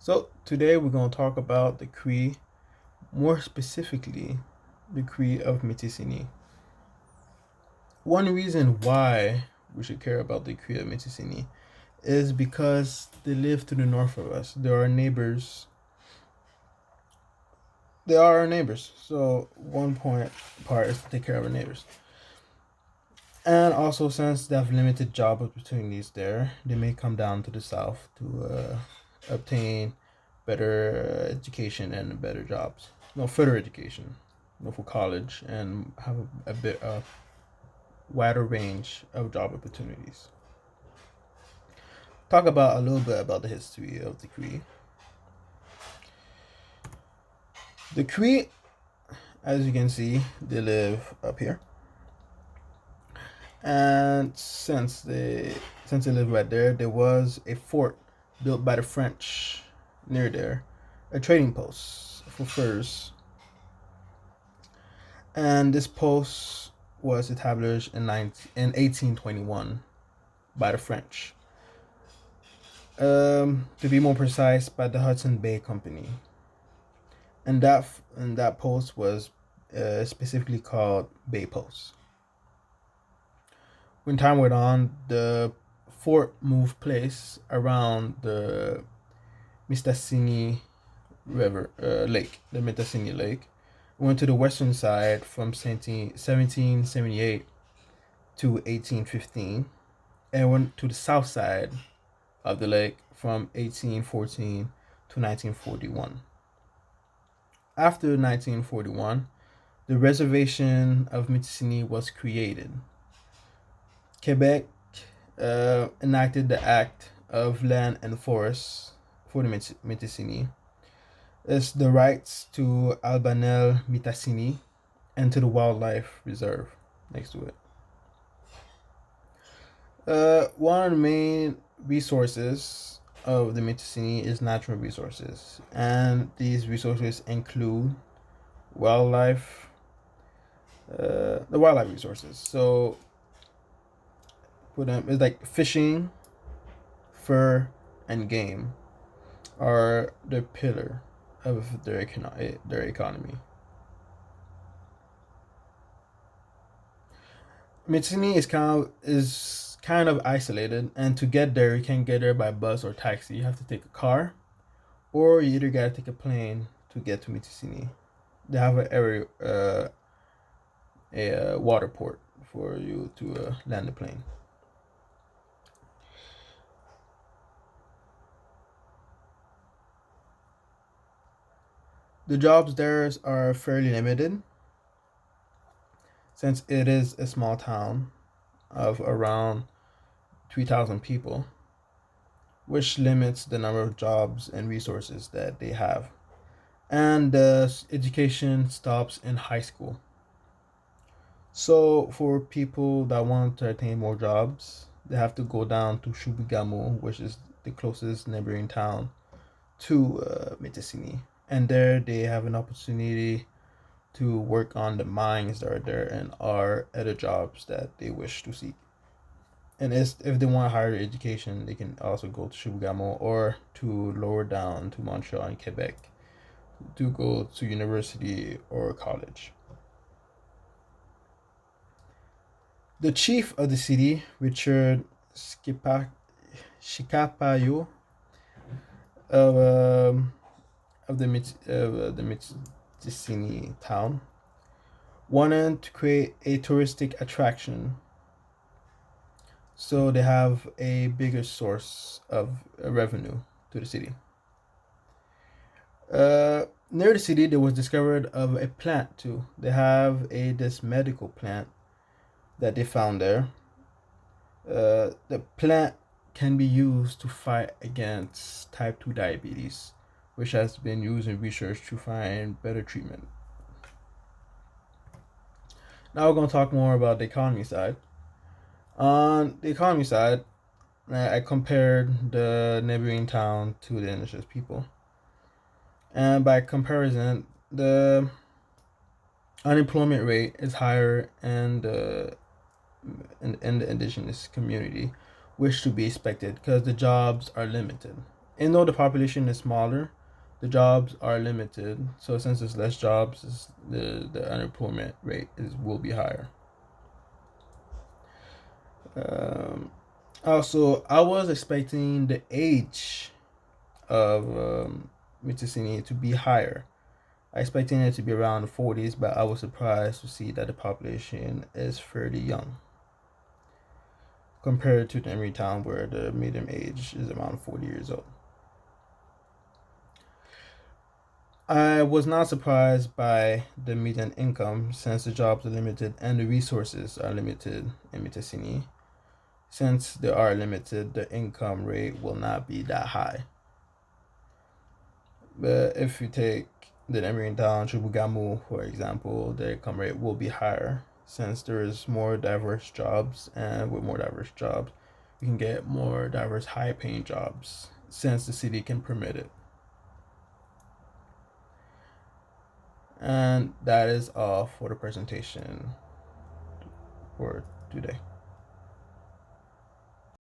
So today we're going to talk about the Cree, more specifically, the Cree of Mistissini. One reason why we should care about the Cree of Mistissini is because they live to the north of us. They are neighbors. They are our neighbors. So one part is to take care of our neighbors. And also, since they have limited job opportunities there, they may come down to the south to obtain better education and better jobs. No, further education, for college, and have a bit wider range of job opportunities. Talk about a little bit about the history of the Cree. The Cree, as you can see, they live up here, and since they live right there, there was a fort built by the French near there, a trading post for furs, and this post was established in 1821 by the French. To be more precise, by the Hudson Bay Company, and that post was specifically called Bay Post. When time went on, the fort moved place around the Mistissini River Lake, the Mistissini Lake. Went to the western side from 1778 to 1815, and went to the south side of the lake from 1814 to 1941. After 1941, the reservation of Mistissini was created. Quebec enacted the Act of Land and Forests for the Mistissini. It's the rights to Albanel Mitassini and to the wildlife reserve next to it. One of the main resources of the Mistissini is natural resources, and these resources include wildlife, the wildlife resources. So, for them, it's like fishing, fur, and game are the pillar of their economy. Mitsini is kind of isolated, and to get there, you can't get there by bus or taxi. You have to take a car, or you either gotta take a plane to get to Mitsini. They have a water port for you to land the plane. The jobs there are fairly limited since it is a small town of around 3,000 people, which limits the number of jobs and resources that they have. And the education stops in high school. So, for people that want to attain more jobs, they have to go down to Shubigamo, which is the closest neighboring town to Mitsini. And there they have an opportunity to work on the mines that are there and are other jobs that they wish to seek. And if they want higher education, they can also go to Shubigamo or to lower down to Montreal and Quebec to go to university or college. The chief of the city, Richard Shikapayo of the Mistissini town, wanted to create a touristic attraction so they have a bigger source of revenue to the city. Near the city, there was discovered of a plant too. They have this medical plant that they found there. The plant can be used to fight against type 2 diabetes, which has been used in research to find better treatment. Now we're going to talk more about the economy side. On the economy side, I compared the neighboring town to the indigenous people. And by comparison, the unemployment rate is higher in the indigenous community, which to be expected because the jobs are limited. And though the population is smaller, the jobs are limited. So since there's less jobs, the unemployment rate will be higher. Um, Also, I was expecting the age of mistissini to be higher. I expecting it to be around the 40s, but I was surprised to see that the population is fairly young compared to the Emery town where the median age is around 40 years old. I was not surprised by the median income since the jobs are limited and the resources are limited in mistissini. Since they are limited, the income rate will not be that high. But if you take the neighboring town, Chubugamu, for example, the income rate will be higher since there is more diverse jobs, and with more diverse jobs, you can get more diverse, high-paying jobs since the city can permit it. And that is all for the presentation for today.